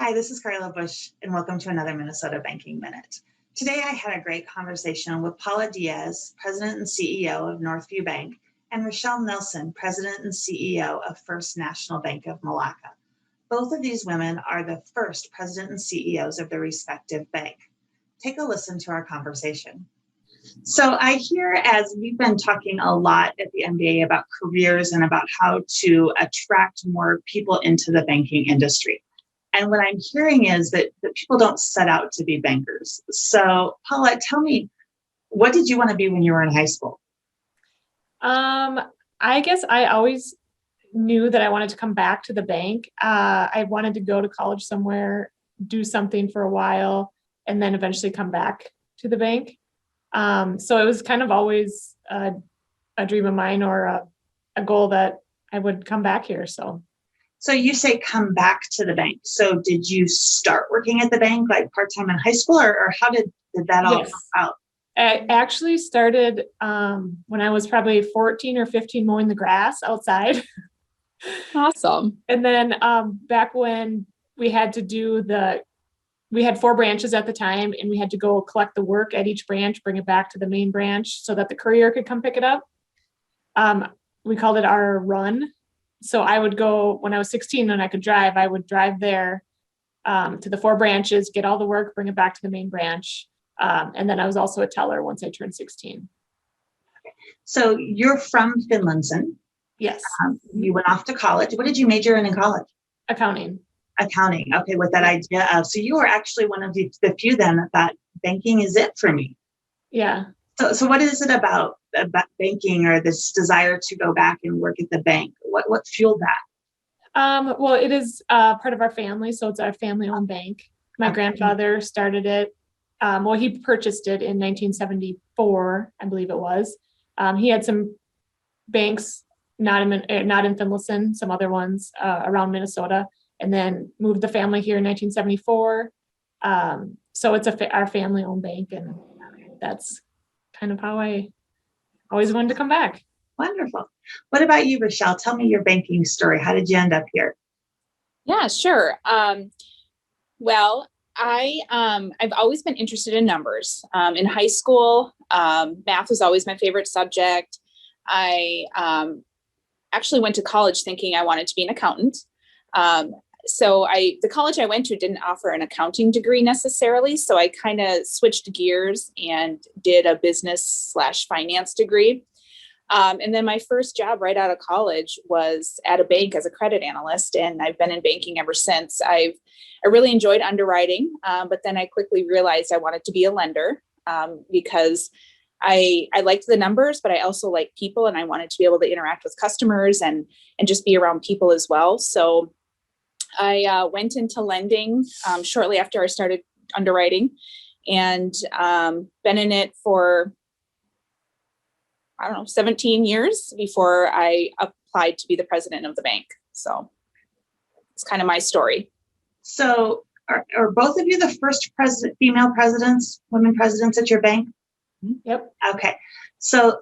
Hi, this is Carla Bush, and welcome to another Minnesota Banking Minute. Today, I had a great conversation with Paula Diaz, President and CEO of Northview Bank, and Rochelle Nelson, President and CEO of First National Bank of Malacca. Both of these women are the first president and CEOs of their respective bank. Take a listen to our conversation. So I hear, as we've been talking a lot at the MBA about careers and about how to attract more people into the banking industry. And what I'm hearing is that people don't set out to be bankers. So Paula, tell me, what did you want to be when you were in high school? I guess I always knew that I wanted to come back to the bank. I wanted to go to college somewhere, do something for a while, and then eventually come back to the bank. So it was kind of always a dream of mine or a goal that I would come back here. So you say come back to the bank. So did you start working at the bank like part-time in high school, or how did that all come out? I actually started when I was probably 14 or 15 mowing the grass outside. Awesome. And then back when we had to we had 4 branches at the time, and we had to go collect the work at each branch, bring it back to the main branch so that the courier could come pick it up. We called it our run. So I would go when I was 16 and I could drive, I would drive there to the 4 branches, get all the work, bring it back to the main branch. And then I was also a teller once I turned 16. So you're from Finlandson. Yes. You went off to college. What did you major in college? Accounting. Accounting. Okay, with that idea of, so you were actually one of the few then that thought banking is it for me. Yeah. So what is it about banking or this desire to go back and work at the bank? What fueled that? Well, it is part of our family. So it's our family-owned bank. My grandfather started it. Well, he purchased it in 1974, I believe it was. He had some banks, not in Finlayson, some other ones around Minnesota, and then moved the family here in 1974. So it's our family-owned bank, and that's kind of how I always wanted to come back. Wonderful. What about you, Rochelle? Tell me your banking story. How did you end up here? Yeah, sure. Well, I've always been interested in numbers. In high school, math was always my favorite subject. I actually went to college thinking I wanted to be an accountant. So the college I went to didn't offer an accounting degree necessarily. So I kind of switched gears and did a business/finance degree. And then my first job right out of college was at a bank as a credit analyst. And I've been in banking ever since. I really enjoyed underwriting, but then I quickly realized I wanted to be a lender because I liked the numbers, but I also liked people, and I wanted to be able to interact with customers and just be around people as well. So I went into lending shortly after I started underwriting, and been in it for, 17 years before I applied to be the president of the bank. So it's kind of my story. So are both of you the first female presidents, women presidents at your bank? Yep. Okay. So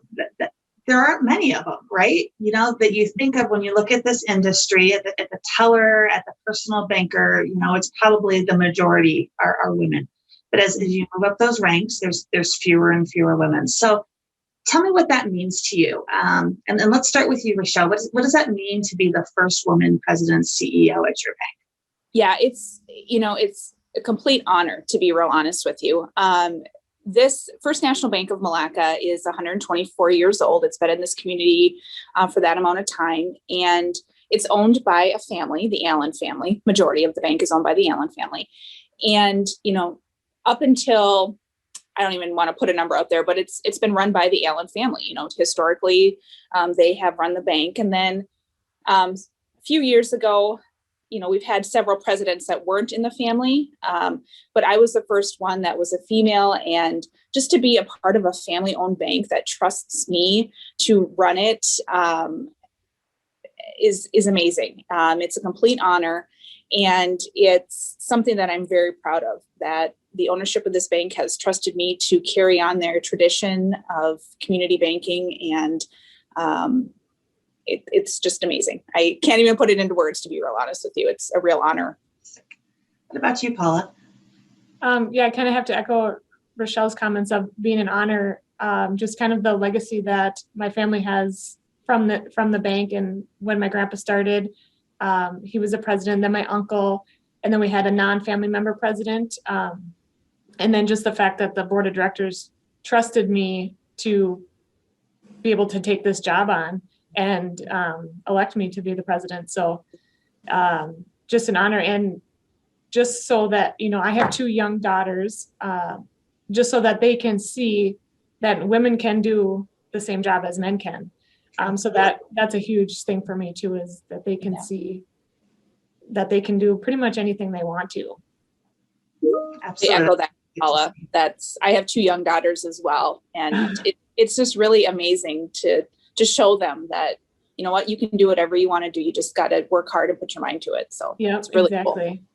there aren't many of them, right? You know, that you think of when you look at this industry, at the teller, at the personal banker, it's probably the majority are women. But as you move up those ranks, there's fewer and fewer women. So tell me what that means to you. And let's start with you, Rochelle. What does that mean to be the first woman president CEO at your bank? Yeah, it's a complete honor, to be real honest with you. This First National Bank of Malacca is 124 years old. It's been in this community for that amount of time. And it's owned by a family, the Allen family. Majority of the bank is owned by the Allen family. And, up until, I don't even want to put a number out there, but it's been run by the Allen family. Historically, they have run the bank. And then a few years ago, we've had several presidents that weren't in the family, but I was the first one that was a female. And just to be a part of a family-owned bank that trusts me to run it is amazing. It's a complete honor, and it's something that I'm very proud of, that the ownership of this bank has trusted me to carry on their tradition of community banking, and it's just amazing. I can't even put it into words, to be real honest with you. It's a real honor. What about you, Paula? Yeah, I kind of have to echo Rochelle's comments of being an honor, just kind of the legacy that my family has from the bank. And when my grandpa started, he was a president, then my uncle, and then we had a non-family member president. And then just the fact that the board of directors trusted me to be able to take this job on and elect me to be the president. So just an honor. And just so that, I have two young daughters, just so that they can see that women can do the same job as men can. So that's a huge thing for me too, is that they can see that they can do pretty much anything they want to. Absolutely. I echo that, Paula. I have two young daughters as well. And it's just really amazing to show them that, you know what, you can do whatever you want to do. You just got to work hard and put your mind to it. So yeah, it's really exactly. Cool.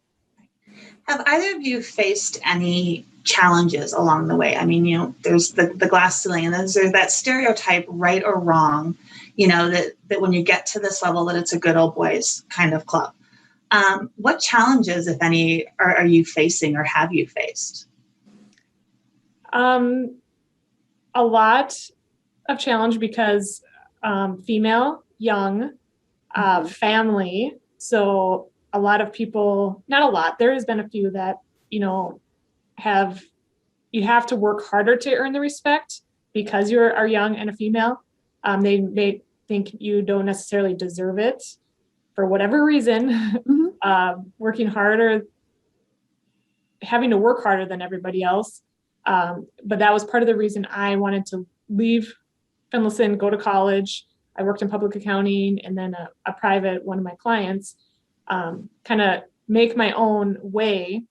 Have either of you faced any challenges along the way? I mean, there's the glass ceiling, and there's that stereotype, right or wrong, that when you get to this level, that it's a good old boys kind of club. What challenges, if any, are you facing or have you faced? A lot of challenge because female, young, family. So a lot of people, not a lot, there has been a few that, you have to work harder to earn the respect because you are young and a female. They may think you don't necessarily deserve it for whatever reason. Mm-hmm. Working harder, having to work harder than everybody else. But that was part of the reason I wanted to leave Finlayson, go to college. I worked in public accounting and then a private, one of my clients, kind of make my own way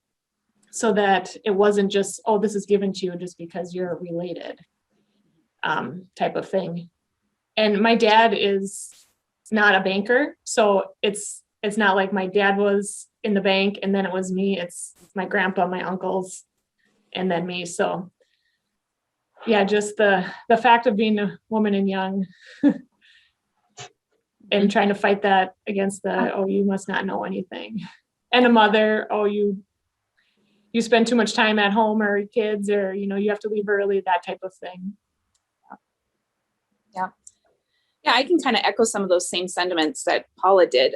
so that it wasn't just, oh, this is given to you just because you're related, type of thing. And my dad is not a banker. So it's not like my dad was in the bank and then it was me. It's my grandpa, my uncles, and then me. So yeah, just the fact of being a woman and young and trying to fight that against you must not know anything. And a mother, you spend too much time at home or kids, or, you have to leave early, that type of thing. Yeah. Yeah, I can kind of echo some of those same sentiments that Paula did.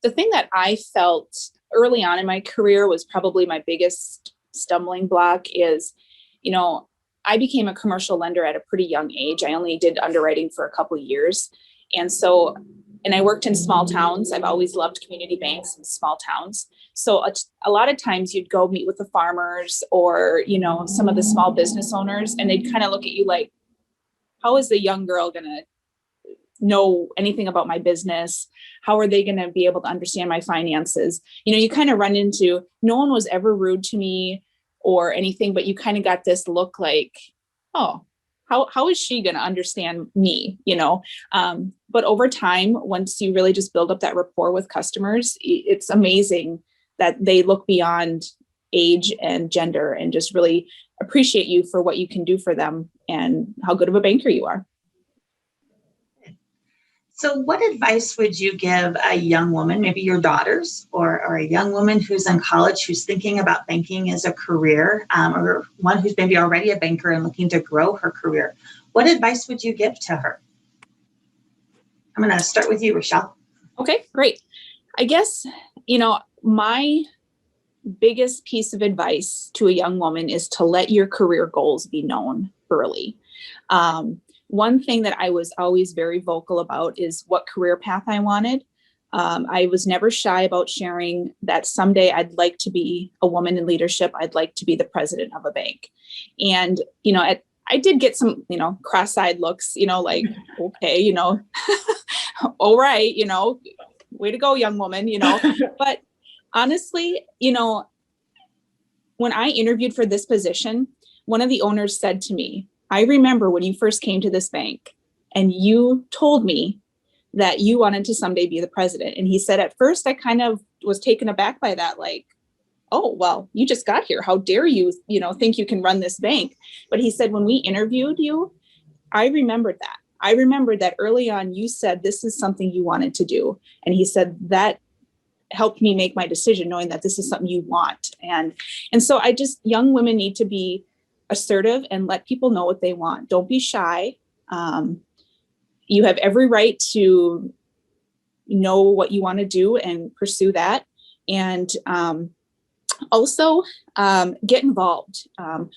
The thing that I felt early on in my career was probably my biggest stumbling block is, I became a commercial lender at a pretty young age. I only did underwriting for a couple of years. And I worked in small towns. I've always loved community banks in small towns. So a lot of times you'd go meet with the farmers or, some of the small business owners, and they'd kind of look at you like, how is the young girl going to know anything about my business? How are they going to be able to understand my finances? You kind of run into, no one was ever rude to me or anything, but you kind of got this look like, oh, how is she going to understand me? But over time, once you really just build up that rapport with customers, it's amazing that they look beyond age and gender and just really appreciate you for what you can do for them and how good of a banker you are. So what advice would you give a young woman, maybe your daughters, or a young woman who's in college, who's thinking about banking as a career, or one who's maybe already a banker and looking to grow her career? What advice would you give to her? I'm going to start with you, Rochelle. Okay, great. I guess, my biggest piece of advice to a young woman is to let your career goals be known early. One thing that I was always very vocal about is what career path I wanted. I was never shy about sharing that someday I'd like to be a woman in leadership. I'd like to be the president of a bank. And, I did get some, cross-eyed looks, like, okay, all right, way to go, young woman, but honestly, when I interviewed for this position, one of the owners said to me, I remember when you first came to this bank and you told me that you wanted to someday be the president. And he said, at first I kind of was taken aback by that, like, oh, well, you just got here. How dare you, think you can run this bank? But he said, when we interviewed you, I remembered that. I remembered that early on, you said this is something you wanted to do. And he said that helped me make my decision, knowing that this is something you want. And so young women need to be assertive and let people know what they want. Don't be shy. You have every right to know what you want to do and pursue that. And also get involved.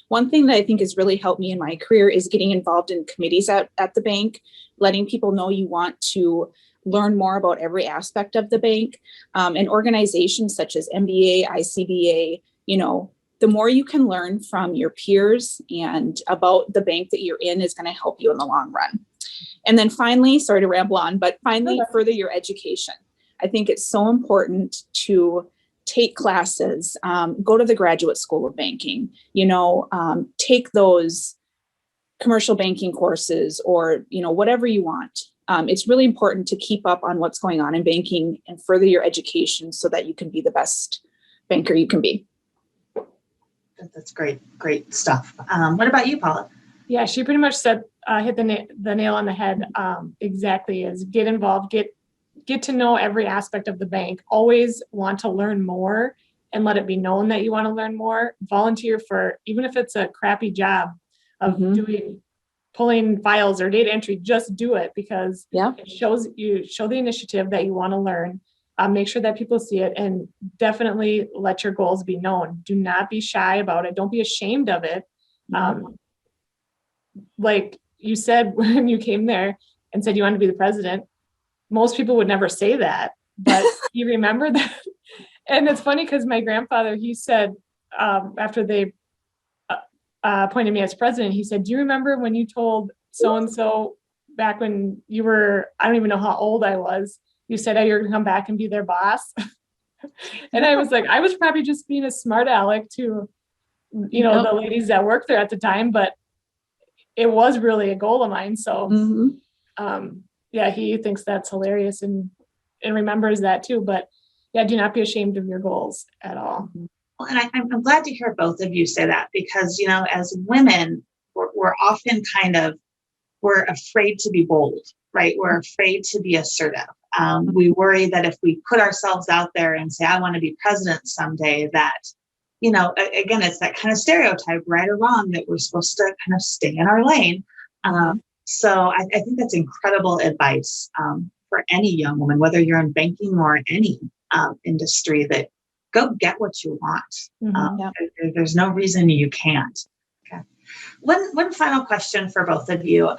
One thing that I think has really helped me in my career is getting involved in committees at the bank, letting people know you want to learn more about every aspect of the bank, and organizations such as MBA, ICBA. The more you can learn from your peers and about the bank that you're in is going to help you in the long run. And then finally, sorry to ramble on, but finally, further your education. I think it's so important to take classes, go to the Graduate School of Banking, take those commercial banking courses, or, whatever you want. It's really important to keep up on what's going on in banking and further your education so that you can be the best banker you can be. That's great stuff. What about you, Paula? Yeah, she pretty much said, hit the nail on the head. Exactly, is get involved, get to know every aspect of the bank. Always want to learn more and let it be known that you want to learn more. Volunteer for, even if it's a crappy job of pulling files or data entry, just do it, because it show the initiative that you want to learn. Make sure that people see it, and definitely let your goals be known. Do not be shy about it. Don't be ashamed of it. Like you said, when you came there and said you wanted to be the president, most people would never say that, but you remember that. And it's funny because my grandfather, he said, after they appointed me as president, he said, do you remember when you told so-and-so back when you were, I don't even know how old I was, you said, oh, you're going to come back and be their boss? And I was like, I was probably just being a smart aleck to, the ladies that worked there at the time, but it was really a goal of mine. So, yeah, he thinks that's hilarious and remembers that too. But yeah, do not be ashamed of your goals at all. Well, and I'm glad to hear both of you say that, because, as women, we're often we're afraid to be bold, right? We're afraid to be assertive. We worry that if we put ourselves out there and say, I want to be president someday, that, again, it's that kind of stereotype, right or wrong, that we're supposed to kind of stay in our lane. So I think that's incredible advice for any young woman, whether you're in banking or any industry, that go get what you want. There's no reason you can't. Okay. One final question for both of you.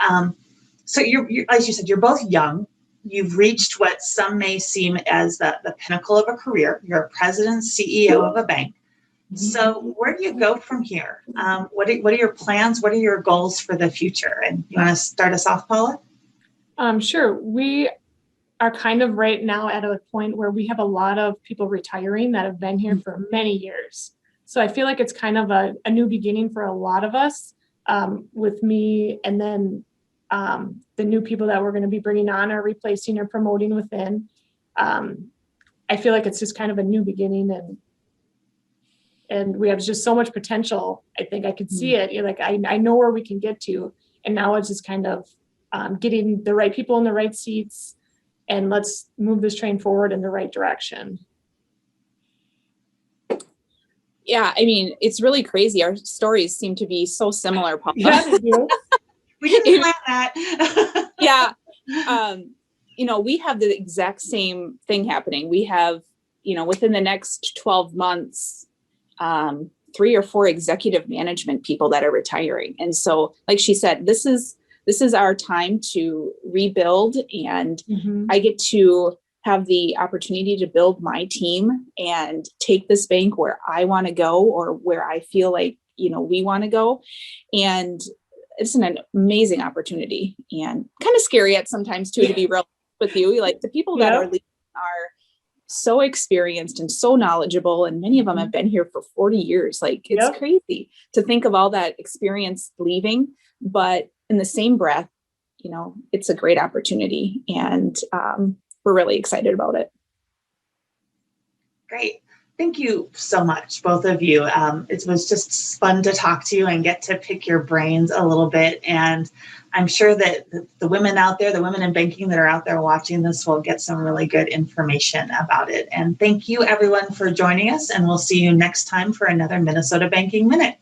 So you're, as you said, you're both young. You've reached what some may seem as the pinnacle of a career. You're a president, CEO of a bank. So where do you go from here? What are your plans? What are your goals for the future? And you want to start us off, Paula? Sure. We are kind of right now at a point where we have a lot of people retiring that have been here for many years. So I feel like it's kind of a new beginning for a lot of us, with me, and then the new people that we're going to be bringing on or replacing or promoting within. I feel like it's just kind of a new beginning, and we have just so much potential. I think I could see it. I know where we can get to, and now it's just kind of getting the right people in the right seats, and let's move this train forward in the right direction. Yeah, I mean, it's really crazy. Our stories seem to be so similar, Paula. Yeah, they do. We didn't plan that. Yeah. We have the exact same thing happening. We have, within the next 12 months, 3 or 4 executive management people that are retiring. And so, like she said, this is our time to rebuild, and I get to have the opportunity to build my team and take this bank where I want to go, or where I feel like, we want to go. And it's an amazing opportunity, and kind of scary at sometimes too, to be real with you. Like, the people that are leading are so experienced and so knowledgeable, and many of them have been here for 40 years. Like, it's crazy to think of all that experience leaving, but in the same breath, it's a great opportunity, and we're really excited about it. Great. Thank you so much, both of you. It was just fun to talk to you and get to pick your brains a little bit. And I'm sure that the women out there, the women in banking that are out there watching this will get some really good information about it. And thank you everyone for joining us, and we'll see you next time for another Minnesota Banking Minute.